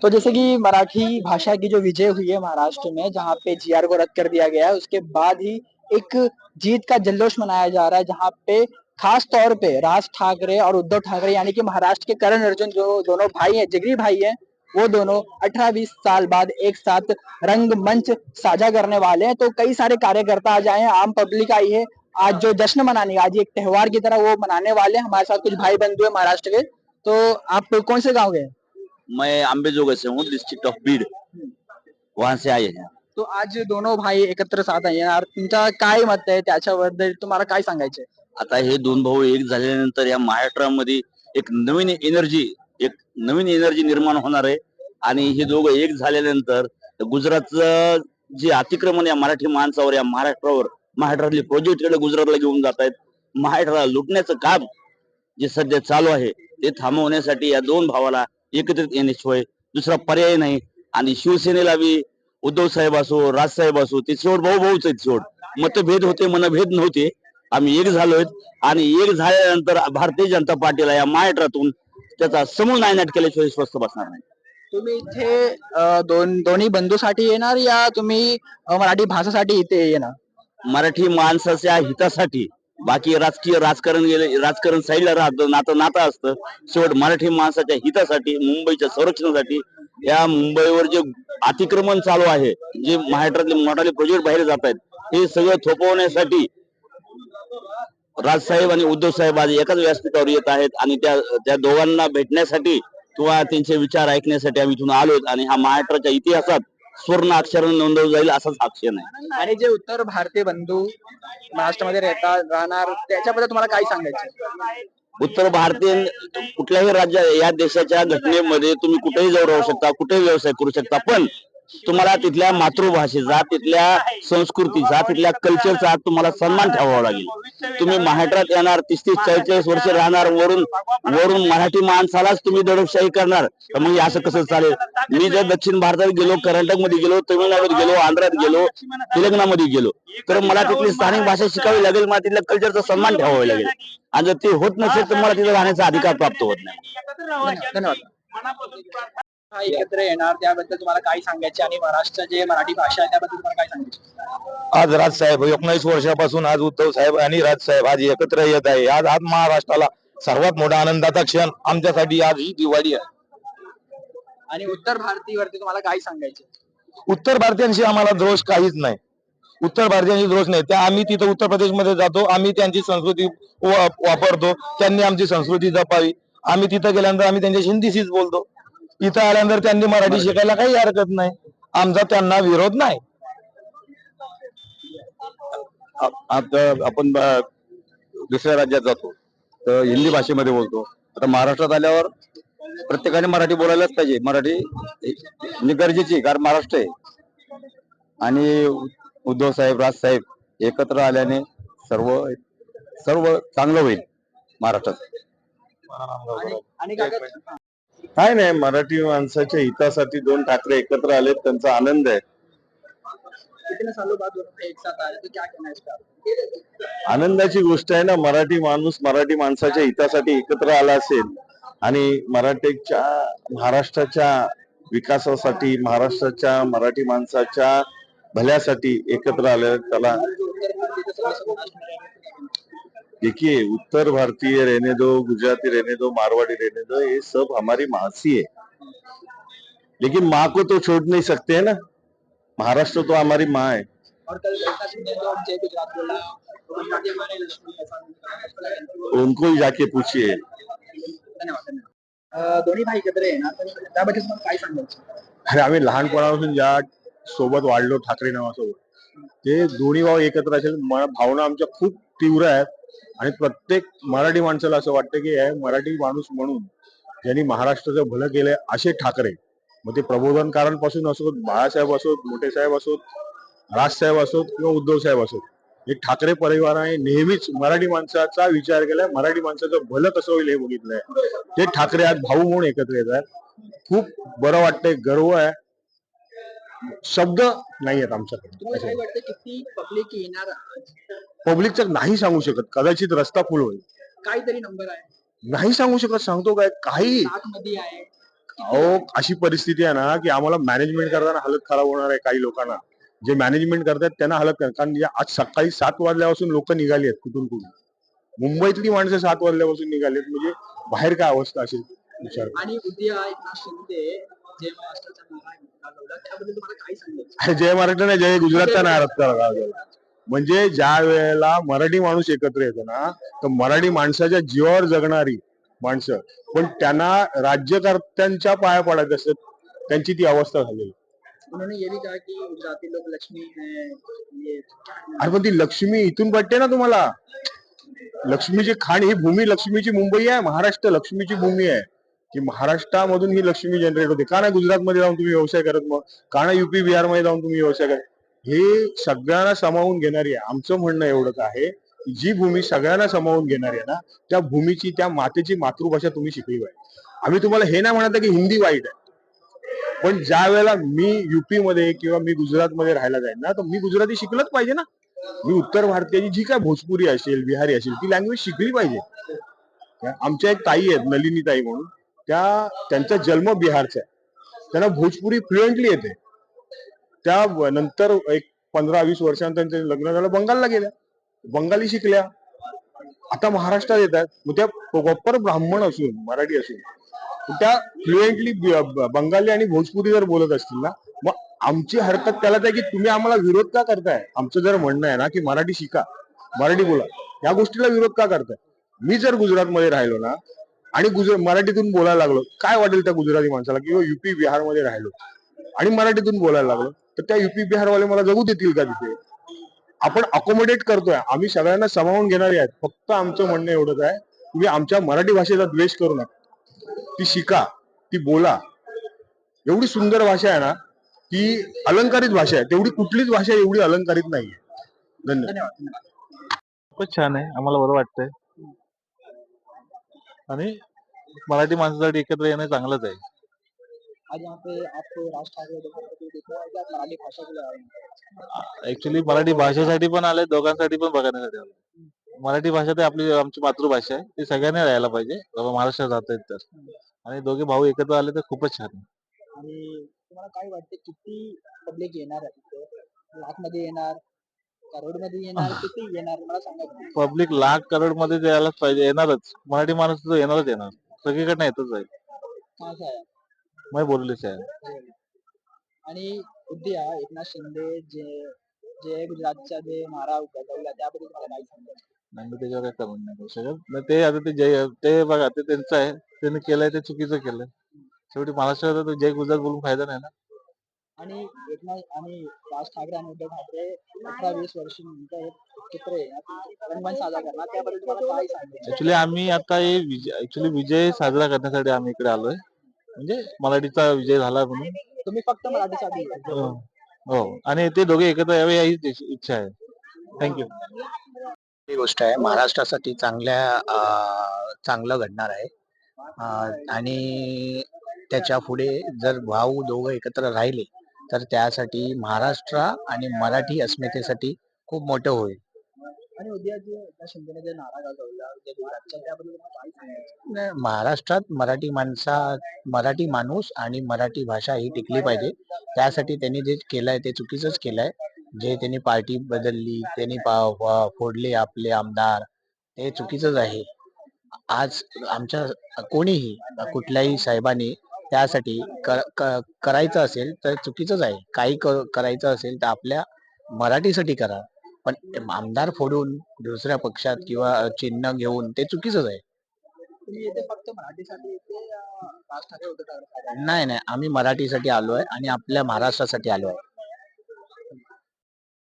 तो जैसे कि मराठी भाषा की जो विजय हुई है महाराष्ट्र में, जहाँ पे जीआर को रद्द कर दिया गया है, उसके बाद ही एक जीत का जल्लोष मनाया जा रहा है, जहाँ पे खास तौर पे राज ठाकरे और उद्धव ठाकरे यानी कि महाराष्ट्र के करण अर्जुन जो दोनों भाई हैं, जिगरी भाई हैं, वो दोनों 18-20 साल बाद एक साथ रंगमंच साझा करने वाले हैं। तो कई सारे कार्यकर्ता आ जाए हैं, आम पब्लिक आई है आज जो जश्न मनाने, आज एक त्योहार की तरह वो मनाने वाले हैं। हमारे साथ कुछ भाई बंधु है महाराष्ट्र के। तो आप कौन से गाँव गए? मैं अंबेजोगाई से हूँ, डिस्ट्रिक्ट ऑफ बीड, वहां से आए हैं. तो आज दोनों भाई एकत्र साथ आहे यार, तुमचा काय मत आहे त्याच्याबद्दल, तुम्हाला काय सांगायचंय? आता हे दोन भाऊ एक झाल्यानंतर या महाराष्ट्रामध्ये एक नवीन एनर्जी निर्माण होणार आहे. आणि हे दोघं एक झाल्यानंतर गुजरातचं जे अतिक्रमण या मराठी माणसावर, या महाराष्ट्रातले प्रोजेक्ट कडे गुजरातला घेऊन जात आहेत. महाराष्ट्राला लुटण्याचं काम जे सध्या चालू आहे ते थांबवण्यासाठी या दोन भावाला एकत्रित येण्याशिवाय दुसरा पर्याय नाही. आणि शिवसेनेला बी उद्धव साहेब असो, राजसाहेब असो, ते शेवट भाऊच आहेत. शेवट मतभेद होते, मनभेद नव्हते. आम्ही एक झालोय आणि एक झाल्यानंतर भारतीय जनता पार्टीला या महाराष्ट्रातून त्याचा समूळ नायनाट केल्याशिवाय स्वस्थ बसणार नाही. तुम्ही इथे दोन्ही बंधूसाठी येणार या तुम्ही मराठी भाषेसाठी इथे येणार? मराठी माणसाच्या हितासाठी. बाकी राजकारण साईडला राहतं, नातं असतं. शेवट मराठी माणसाच्या हितासाठी, मुंबईच्या संरक्षणासाठी, या मुंबईवर जे अतिक्रमण चालू आहे, जे महाराष्ट्रातले मोठाले प्रोजेक्ट बाहेर जात आहेत, हे सगळं थोपवण्यासाठी राजसाहेब आणि उद्धव साहेब आज एकाच व्यासपीठावर येत आहेत. आणि त्या दोघांना भेटण्यासाठी किंवा त्यांचे विचार ऐकण्यासाठी आम्ही इथून आलोत. आणि हा महाराष्ट्राच्या इतिहासात स्वर्ण अक्षराने नोंदवला जाईल असाच अक्षर आहे. आणि जे उत्तर भारतीय बंधू महाराष्ट्रामध्ये राहणार त्याच्याबद्दल तुम्हाला काय सांगायचं? उत्तर भारतीय कुठल्याही या देशाच्या घटनेमध्ये तुम्ही कुठेही जाऊ राहू शकता, कुठेही व्यवसाय करू शकता, पण तुम्हाला तिथल्या मातृभाषेचा, तिथल्या संस्कृतीचा, तिथल्या कल्चरचा तुम्हाला सन्मान ठेवावा लागेल. तुम्ही महाराष्ट्रात येणार, 30-40 वर्ष राहणार, वरून मराठी माणसालाच तुम्ही दडपशाही करणार, तर मग असं कसं चालेल? मी जर दक्षिण भारतात गेलो, कर्नाटक मध्ये गेलो, तमिळनाडूत गेलो, आंध्रात गेलो, तेलंगणामध्ये गेलो, तर मला तिथली स्थानिक भाषा शिकावी लागेल, मला तिथल्या कल्चरचा सन्मान ठेवावा लागेल. आणि जर ते होत नसेल तर मला तिथे राहण्याचा अधिकार प्राप्त होत नाही. धन्यवाद. एकत्र येणार त्याबद्दल तुम्हाला काय सांगायचे आणि महाराष्ट्र जे मराठी भाषा आहे त्याबद्दल तुम्हाला काय सांगायचे? आज राजसाहेब 19 वर्षापासून आज उद्धव साहेब आणि राजसाहेब आज एकत्र येत आहे. आज महाराष्ट्राला सर्वात मोठा आनंदाचा क्षण आमच्यासाठी आज ही दिवाळी आहे. आणि उत्तर भारतीवरती तुम्हाला काय सांगायचे? उत्तर भारतीयांशी आम्हाला दोष काहीच नाही. उत्तर भारतीयांशी दोष नाही. त्या आम्ही तिथं उत्तर प्रदेशमध्ये जातो, आम्ही त्यांची संस्कृती वापरतो, त्यांनी आमची संस्कृती जपावी. आम्ही तिथं गेल्यानंतर आम्ही त्यांच्याशी हिंदीशीच बोलतो. इथं आल्यानंतर त्यांनी मराठी शिकायला काही हरकत नाही. आमचा त्यांना विरोध नाही. आता आपण दुसऱ्या राज्यात जातो तर हिंदी भाषेमध्ये बोलतो. आता महाराष्ट्रात आल्यावर प्रत्येकाने मराठी बोलायलाच पाहिजे. मराठी म्हणजे गरजेची, कारण महाराष्ट्र आहे. आणि उद्धव साहेब, राजसाहेब एकत्र आल्याने सर्व चांगलं होईल महाराष्ट्रात. काय नाही, मराठी माणसाच्या हितासाठी दोन ठाकरे एकत्र आले, त्यांचा आनंद आहे. आनंदाची गोष्ट आहे ना. मराठी माणूस मराठी माणसाच्या हितासाठी एकत्र आला असेल आणि महाराष्ट्राच्या विकासासाठी, महाराष्ट्राच्या मराठी माणसाच्या भल्यासाठी एकत्र आले. त्याला देखिए, उत्तर भारतीय रहने दो, गुजराती रहने दो, मारवाड़ी रहने दो, ये सब हमारी मासी है, लेकिन माँ को तो छोड़ नहीं सकते है ना. महाराष्ट्र तो हमारी माँ है. उनको ही जाके पूछिए. दोन्ही भाई एकत्र येणार त्याबद्दल तुम्हाला काय सांगायचं? अरे, आम्ही लहानपणापासून ज्या सोबत वाढलो ठाकरे नावासोबत, ते दोन्ही भाऊ एकत्र असेल, भावना आमच्या खूप तीव्र आहेत. आणि प्रत्येक मराठी माणसाला असं वाटतं की मराठी माणूस म्हणून ज्यांनी महाराष्ट्राचं भलं केलंय असे ठाकरे, मग ते प्रबोधनकारांपासून असोत, बाळासाहेब असोत, मोठे साहेब असोत, राजसाहेब असोत किंवा उद्धव साहेब असोत, हे ठाकरे परिवाराने नेहमीच मराठी माणसाचा विचार केलाय. मराठी माणसाचं भलं कसं होईल हे बघितलंय. ते ठाकरे आज भाऊ म्हणून एकत्र येत आहेत. खूप बरं वाटतंय, गर्व आहे, शब्द नाही आहेत आमच्याकडे. किती पब्लिक येणार? पब्लिकचं नाही सांगू शकत, कदाचित रस्ता फुल होईल. काहीतरी नंबर आहे नाही सांगू शकत. सांगतो काय काही. लाखमध्ये आहे. अहो अशी परिस्थिती आहे ना की आम्हाला मॅनेजमेंट करताना हालत खराब होणार आहे. काही लोकांना जे मॅनेजमेंट करतात त्यांना हालत खराब. कारण आज सकाळी 7 वाजल्यापासून लोक निघाली आहेत कुठून कुठून. मुंबईतली माणसं 7 वाजल्यापासून निघाली आहेत, म्हणजे बाहेर काय अवस्था असेल विचार करा. आणि उद्या एकनाथ शिंदे जे महाराष्ट्राचा नारा गाजवला त्याबद्दल तुम्हाला काय सांगायचं? अरे जय महाराष्ट्र नाही, जय गुजरातचा नाराज करा. म्हणजे ज्या वेळेला मराठी माणूस एकत्र येतो ना, तर मराठी माणसाच्या जीवावर जगणारी माणसं, पण त्यांना राज्यकर्त्यांच्या पाया पडायचं असत, त्यांची ती अवस्था झालेली. उन्होंने ये भी कहा कि गुजराती लोग लक्ष्मी है, ये अरे पण ती लक्ष्मी इथून पडते ना तुम्हाला. लक्ष्मीची खाण ही भूमी लक्ष्मीची मुंबई आहे. महाराष्ट्र लक्ष्मीची भूमी आहे. की महाराष्ट्रामधून ही लक्ष्मी जनरेट होते. का नाही गुजरातमध्ये जाऊन तुम्ही व्यवसाय करत, मग का नाही युपी बिहार मध्ये जाऊन तुम्ही व्यवसाय करत. हे सगळ्यांना सामावून घेणारी आहे. आमचं म्हणणं एवढंच आहे की जी भूमी सगळ्यांना सामावून घेणारी आहे ना, त्या भूमीची त्या मातेची मातृभाषा तुम्ही शिकली पाहिजे. आम्ही तुम्हाला हे नाही म्हणत की हिंदी वाईट आहे, पण ज्या वेळेला मी युपी मध्ये किंवा मी गुजरातमध्ये राहायला जाईन ना, तर मी गुजराती शिकलंच पाहिजे ना. मी उत्तर भारतीयाची जी काय भोजपुरी असेल, बिहारी असेल, ती लँग्वेज शिकली पाहिजे. आमच्या एक ताई आहेत नलिनी ताई म्हणून, त्यांचा जन्म बिहारचा आहे. त्यांना भोजपुरी फ्लुएंटली येते. त्या नंतर एक 15-20 वर्षांनंतर त्यांचं लग्न झालं, बंगालला गेल्या, बंगाली शिकल्या, आता महाराष्ट्रात येतात. मग त्या प्रॉपर ब्राह्मण असून मराठी असून त्या फ्लुएंटली बंगाली आणि भोजपुरी जर बोलत असतील ना, मग आमची हरकत त्यालाच आहे की तुम्ही आम्हाला विरोध का करताय. आमचं जर म्हणणं आहे ना की मराठी शिका, मराठी बोला, या गोष्टीला विरोध का करताय. मी जर गुजरातमध्ये राहिलो ना आणि मराठीतून बोलायला लागलो, काय वाटेल त्या गुजराती माणसाला. किंवा युपी बिहारमध्ये राहिलो आणि मराठीतून बोलायला लागलो, तर त्या युपी बिहारवाले मला जगू देतील का तिथे. आपण अकोमोडेट करतोय, आम्ही सगळ्यांना सामावून घेणारे आहेत. फक्त आमचं म्हणणं एवढंच आहे, तुम्ही आमच्या मराठी भाषेचा द्वेष करू नका. ती शिका, ती बोला. एवढी सुंदर भाषा आहे ना, ती अलंकारित भाषा आहे. तेवढी कुठलीच भाषा एवढी अलंकारित नाहीये. धन्यवाद. खूपच छान आहे, आम्हाला बरं वाटतंय. आणि मराठी माणसासाठी एकत्र येणं चांगलंच आहे. आज यहाँ पे आपको राज ठाकरे दिख रहा है कि आप मराठी भाषा के लिए आए हैं? ऍक्च्युली मराठी भाषेसाठी पण आले, दोघांसाठी पण बघण्यासाठी आले. मराठी भाषा ते आमची मातृभाषा आहे, ती सगळ्यांनी राहायला पाहिजे बाबा महाराष्ट्रात राहतायत तर. आणि दोघे भाऊ एकत्र आले तर खूपच छान आहे. आणि तुम्हाला काय वाटते किती पब्लिक येणार आहे तिथे? लाखमध्ये येणार, करोडमध्ये येणार, किती येणार मला सांगा तुम्ही. पब्लिक लाख करोड मध्ये यायलाच पाहिजे, येणारच. मराठी माणूस तर येणारच येणार, सगळीकडनं येतच आहे. असं आहे. मैं बोललेच आहे. आणि उद्या एकनाथ शिंदे जे जे गुजरातचा जे नारा गाजवला त्याबद्दल मला काय सांगायचं? नाही मी त्याच्यावर काय करून नाही करू शकत. मग ते आता ते बघा, ते त्यांचं आहे, त्यांनी केलंय ते चुकीचं केलंय. शेवटी महाराष्ट्रात जय गुजरात बोलून फायदा नाही ना. आणि एकनाथ आणि राज ठाकरे आणि उद्धव ठाकरे 18-20 वर्षांनंतर एकत्र येणार, रंगमंच साजरा करणार, त्याबद्दल तुम्हाला काय सांगायचं? ऍक्च्युली आम्ही आता हे विजय साजरा करण्यासाठी आम्ही इकडे आलोय. म्हणजे मराठीचा विजय झाला म्हणून. तुम्ही फक्त मराठीसाठी हो हो. आणि ते दोघे एकत्र यावे हीच इच्छा आहे. थँक्यू. ही गोष्ट आहे महाराष्ट्रासाठी चांगलं घडणार आहे. आणि त्याच्या पुढे जर भाऊ दोघं एकत्र राहिले तर त्यासाठी महाराष्ट्र आणि मराठी अस्मितेसाठी खूप मोठं होईल. आणि उद्या जे एकनाथ शिंदेने जे नारा गाजवला जे गुजरातच्या, त्याबद्दल तुम्हाला काय सांगायचं? नाही, महाराष्ट्रात मराठी माणूस आणि मराठी भाषा ही टिकली पाहिजे. त्यासाठी त्यांनी जे केलंय ते चुकीचंच केलंय. जे त्यांनी पार्टी बदलली, त्यांनी फोडले आपले आमदार, ते चुकीचंच आहे. आज आमच्या कोणीही कुठल्याही साहेबांनी त्यासाठी करायचं असेल तर चुकीचंच आहे. काही करायचं असेल तर आपल्या मराठीसाठी करा. पण आमदार फोडून दुसऱ्या पक्षात किंवा चिन्ह घेऊन ते चुकीचंच आहे. तुम्ही येते फक्त मराठीसाठी येते राज ठाकरे उद्धव ठाकरे? नाही, आम्ही मराठीसाठी आलोय आणि आपल्या महाराष्ट्रासाठी आलोय.